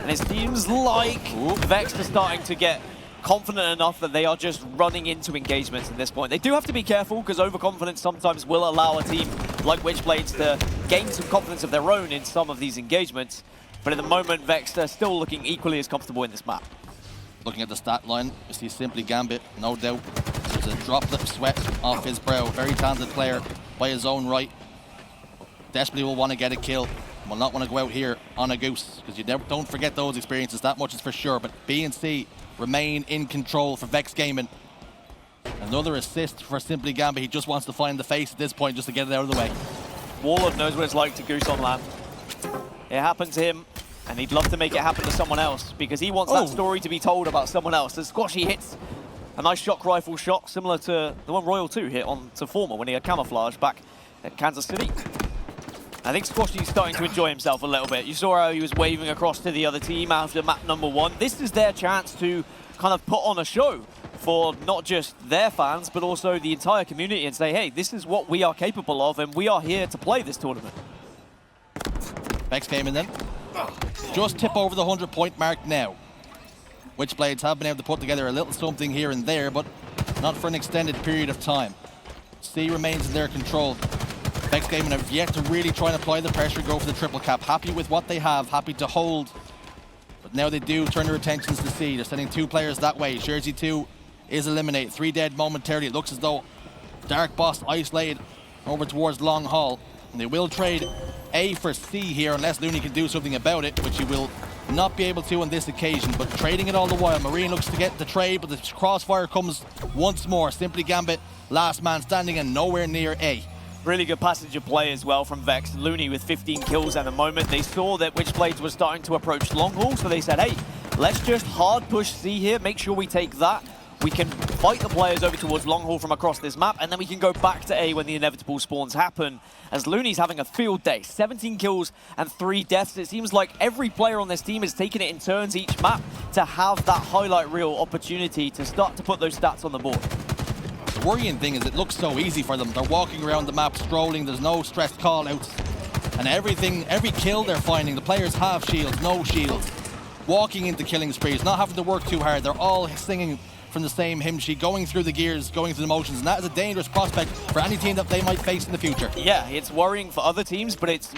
And it seems like Vexed are starting to get confident enough that they are just running into engagements at this point. They do have to be careful, because overconfidence sometimes will allow a team like Witchblades to gain some confidence of their own in some of these engagements. But at the moment, Vexed are still looking equally as comfortable in this map. Looking at the stat line, you see Simply Gambit, no doubt. There's a droplet of sweat off his brow. Very talented player by his own right. Desperately will want to get a kill. Will not want to go out here on a goose, because you don't forget those experiences, that much is for sure. But B and C remain in control for Vexed Gaming. Another assist for Simply Gambit. He just wants to find the face at this point just to get it out of the way. Warlord knows what it's like to goose on LAN. It happened to him, and he'd love to make it happen to someone else, because he wants that story to be told about someone else. As Squashy hits a nice shock rifle shot, similar to the one Royal 2 hit on to Former when he had Camouflage back at Kansas City. I think Squashy's starting to enjoy himself a little bit. You saw how he was waving across to the other team after map number 1. This is their chance to kind of put on a show for not just their fans, but also the entire community and say, hey, this is what we are capable of, and we are here to play this tournament. Vexed came in then. Just tip over the 100-point mark now. Witchblades have been able to put together a little something here and there, but not for an extended period of time. C remains in their control. Vexed Gaming have yet to really try and apply the pressure, go for the triple cap. Happy with what they have, happy to hold. But now they do turn their attentions to C. They're sending 2 players that way. Jersey 2 is eliminated. 3 dead momentarily. It looks as though Dark Boss isolated over towards Long Hall. And they will trade A for C here unless Looney can do something about it, which he will not be able to on this occasion. But trading it all the while. Marine looks to get the trade, but the crossfire comes once more. Simply Gambit, last man standing and nowhere near A. Really good passage of play as well from Vex. Looney with 15 kills at the moment. They saw that Witchblades was starting to approach Long Haul, so they said, hey, let's just hard push C here, make sure we take that. We can fight the players over towards Long Haul from across this map, and then we can go back to A when the inevitable spawns happen. As Looney's having a field day, 17 kills and 3 deaths. It seems like every player on this team is taking it in turns each map to have that highlight reel opportunity to start to put those stats on the board. The worrying thing is it looks so easy for them. They're walking around the map, strolling, there's no stressed call-outs. And everything, every kill they're finding, the players have shields, no shields. Walking into killing sprees, not having to work too hard. They're all singing from the same hymn sheet, going through the gears, going through the motions, and that is a dangerous prospect for any team that they might face in the future. Yeah, it's worrying for other teams, but it's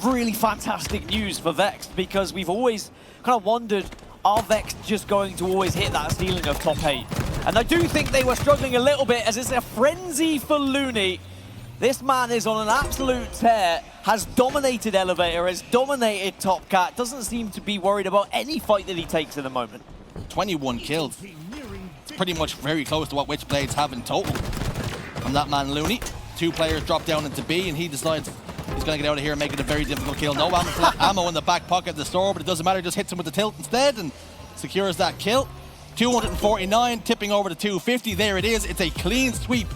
really fantastic news for Vexed, because we've always kind of wondered, are Vexed just going to always hit that ceiling of top 8? And I do think they were struggling a little bit, as it's a frenzy for Looney. This man is on an absolute tear, has dominated Elevator, has dominated Top Cat, doesn't seem to be worried about any fight that he takes at the moment. 21 kills. It's pretty much very close to what Witchblades have in total from that man Looney. 2 players drop down into B, and he decides he's going to get out of here and make it a very difficult kill. No ammo in the back pocket of the store, but it doesn't matter, just hits him with the tilt instead and secures that kill. 249, tipping over to 250. There it is. It's a clean sweep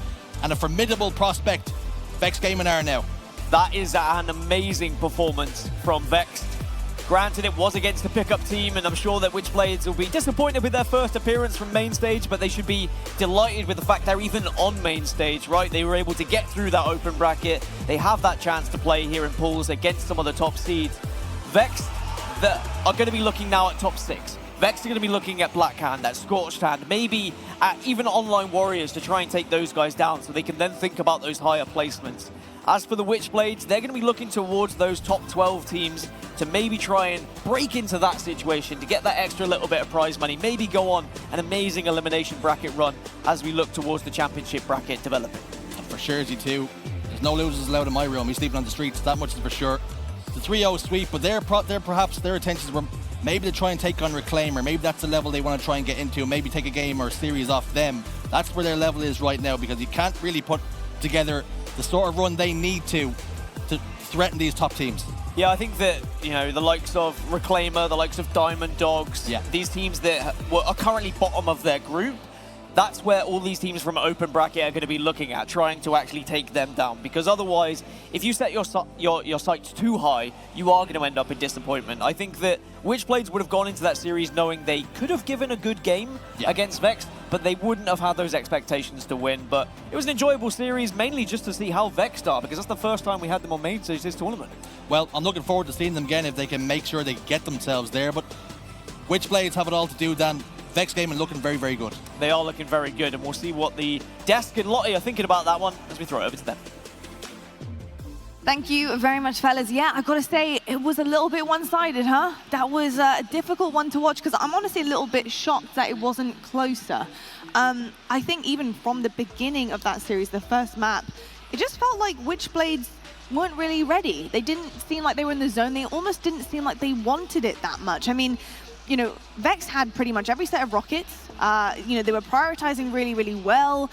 and a formidable prospect. Vexed Gaming are now. That is an amazing performance from Vexed. Granted, it was against the pickup team, and I'm sure that Witchblades will be disappointed with their first appearance from main stage, but they should be delighted with the fact they're even on main stage, right? They were able to get through that open bracket. They have that chance to play here in pools against some of the top seeds. Vexed that are going to be looking now at top 6. Vexed are going to be looking at Black Hand, at Scorched Hand, maybe at even Online Warriors to try and take those guys down so they can then think about those higher placements. As for the Witchblades, they're going to be looking towards those top 12 teams to maybe try and break into that situation to get that extra little bit of prize money, maybe go on an amazing elimination bracket run as we look towards the championship bracket developing. For Jersey too, there's no losers allowed in my room. He's sleeping on the streets, that much is for sure. The 3-0 sweep, but perhaps their intentions were maybe to try and take on Reclaimer. Maybe that's the level they want to try and get into, maybe take a game or a series off them. That's where their level is right now, because you can't really put together the sort of run they need to threaten these top teams. Yeah, I think that, you know, the likes of Reclaimer, the likes of Diamond Dogs, these teams that are currently bottom of their group, that's where all these teams from open bracket are going to be looking at, trying to actually take them down. Because otherwise, if you set your sights too high, you are going to end up in disappointment. I think that Witchblades would have gone into that series knowing they could have given a good game against Vexed, but they wouldn't have had those expectations to win. But it was an enjoyable series, mainly just to see how Vexed are, because that's the first time we had them on main stage this tournament. Well, I'm looking forward to seeing them again if they can make sure they get themselves there. But Witchblades have it all to do, Dan. Vexed Gaming looking very, very good. They are looking very good, and we'll see what the Desk and Lottie are thinking about that one as we throw it over to them. Thank you very much, fellas. Yeah, I gotta say, it was a little bit one-sided, huh? That was a difficult one to watch, because I'm honestly a little bit shocked that it wasn't closer. I think even from the beginning of that series, the first map, it just felt like Witchblades weren't really ready. They didn't seem like they were in the zone. They almost didn't seem like they wanted it that much. I mean, you know, Vex had pretty much every set of rockets. You know, they were prioritizing really, really well.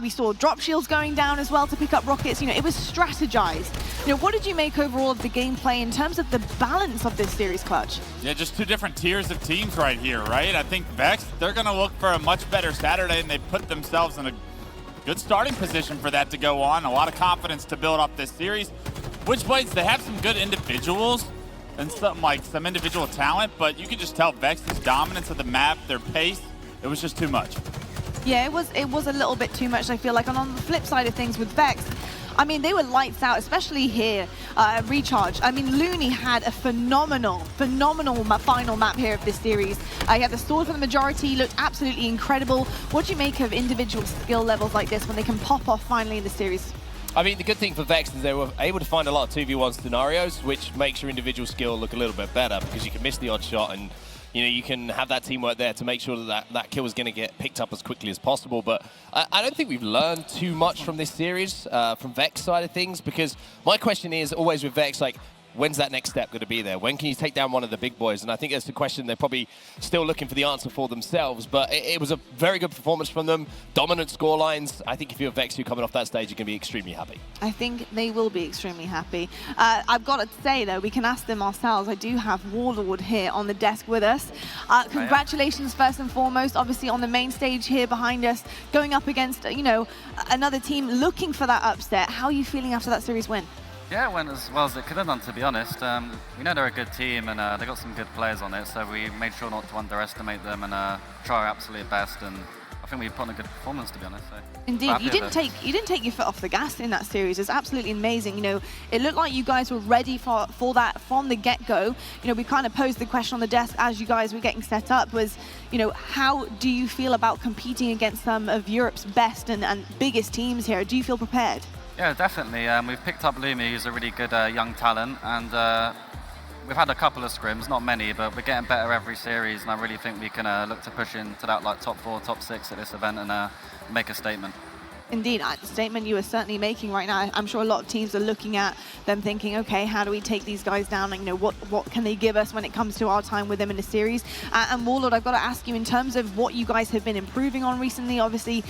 We saw drop shields going down as well to pick up rockets. You know, it was strategized. You know, what did you make overall of the gameplay in terms of the balance of this series, Clutch? Yeah, just 2 different tiers of teams right here, right? I think Vex, they're going to look for a much better Saturday, and they put themselves in a good starting position for that to go on. A lot of confidence to build up this series. Witchblades, they have some good individuals and some individual talent, but you can just tell Vex's dominance of the map, their pace, it was just too much. Yeah, it was a little bit too much, I feel like. And on the flip side of things with Vexed, I mean, they were lights out, especially here, Recharge. I mean, Looney had a phenomenal final map here of this series. He had the sword for the majority, looked absolutely incredible. What do you make of individual skill levels like this when they can pop off finally in the series? I mean, the good thing for Vexed is they were able to find a lot of 2v1 scenarios, which makes your individual skill look a little bit better because you can miss the odd shot and you can have that teamwork there to make sure that kill is going to get picked up as quickly as possible. But I don't think we've learned too much from this series, from Vexed side of things, because my question is always with Vexed, like, when's that next step going to be there? When can you take down one of the big boys? And I think that's the question they're probably still looking for the answer for themselves. But it was a very good performance from them. Dominant score lines. I think if you're Vexed, you're coming off that stage, you're going to be extremely happy. I think they will be extremely happy. I've got to say, though, we can ask them ourselves. I do have Warlord here on the desk with us. Congratulations, first and foremost, obviously on the main stage here behind us, going up against, another team looking for that upset. How are you feeling after that series win? Yeah, it went as well as it could have done, to be honest. We know they're a good team and they got some good players on it, so we made sure not to underestimate them and try our absolute best. And I think we put on a good performance, to be honest. So indeed, you didn't take your foot off the gas in that series. It's absolutely amazing. It looked like you guys were ready for that from the get-go. We kind of posed the question on the desk as you guys were getting set up was, how do you feel about competing against some of Europe's best and biggest teams here? Do you feel prepared? Yeah, definitely. We've picked up Lumi, who's a really good young talent, and we've had a couple of scrims, not many, but we're getting better every series, and I really think we can look to push into that top 4, top 6 at this event and make a statement. Indeed, the statement you are certainly making right now. I'm sure a lot of teams are looking at them thinking, okay, how do we take these guys down? And, what can they give us when it comes to our time with them in the series? And Warlord, I've got to ask you, in terms of what you guys have been improving on recently, obviously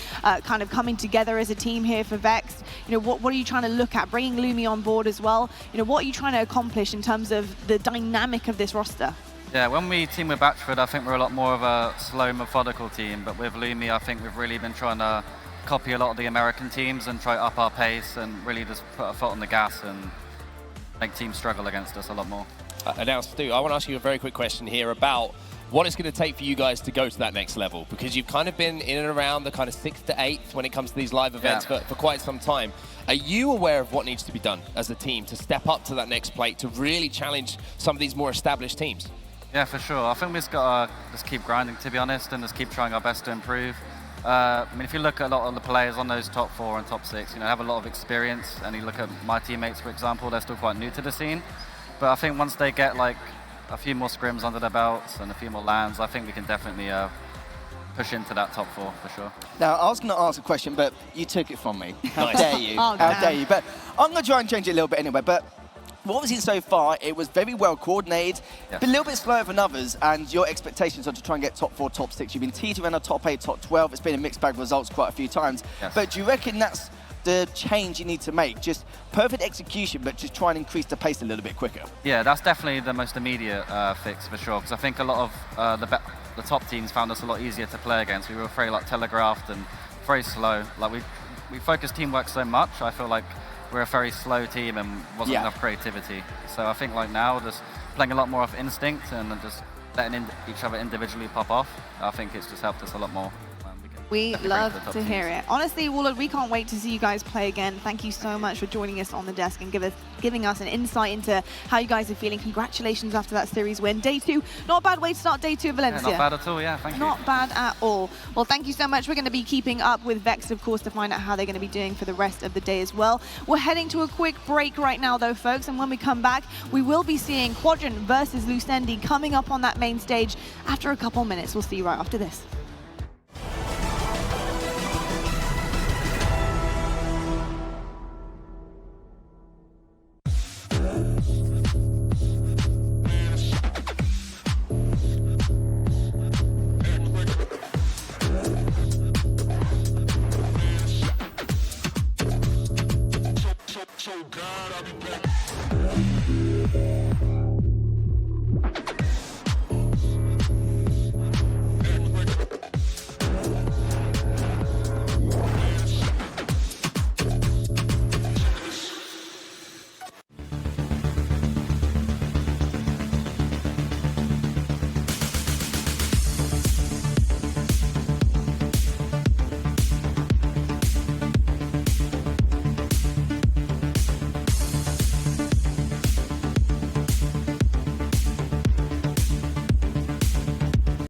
kind of coming together as a team here for Vexed, what are you trying to look at? Bringing Lumi on board as well. What are you trying to accomplish in terms of the dynamic of this roster? Yeah, when we team with Batchford, I think we're a lot more of a slow, methodical team. But with Lumi, I think we've really been trying to copy a lot of the American teams and try to up our pace and really just put a foot on the gas and make teams struggle against us a lot more. And now, Stu, I want to ask you a very quick question here about what it's going to take for you guys to go to that next level, because you've kind of been in and around the kind of 6th to 8th when it comes to these live events for quite some time. Are you aware of what needs to be done as a team to step up to that next plate, to really challenge some of these more established teams? Yeah, for sure. I think we've just got to just keep grinding, to be honest, and just keep trying our best to improve. I mean, if you look at a lot of the players on those top 4 and top 6, have a lot of experience, and you look at my teammates, for example, they're still quite new to the scene. But I think once they get like a few more scrims under their belts and a few more lands, I think we can definitely push into that top 4 for sure. Now, I was going to ask a question, but you took it from me. How dare you? How dare you? But I'm going to try and change it a little bit anyway. But what we've seen so far, it was very well coordinated, but a little bit slower than others, and your expectations are to try and get top 4, top 6. You've been teetering around the top 8, top 12. It's been a mixed bag of results quite a few times. Yes. But do you reckon that's the change you need to make? Just perfect execution, but just try and increase the pace a little bit quicker? Yeah, that's definitely the most immediate fix for sure, because I think a lot of the top teams found us a lot easier to play against. We were very telegraphed and very slow. Like we focused teamwork so much, I feel like we're a very slow team and wasn't enough creativity. So I think now just playing a lot more off instinct and just letting each other individually pop off, I think it's just helped us a lot more. We love to hear it. Honestly, Warlord, we can't wait to see you guys play again. Thank you so much for joining us on the desk and giving us an insight into how you guys are feeling. Congratulations after that series win. Day 2, not a bad way to start day 2 of Valencia. Yeah, not bad at all, thank you. Not bad at all. Well, thank you so much. We're going to be keeping up with Vexed, of course, to find out how they're going to be doing for the rest of the day as well. We're heading to a quick break right now, though, folks, and when we come back, we will be seeing Quadrant versus Lucendi coming up on that main stage after a couple minutes. We'll see you right after this.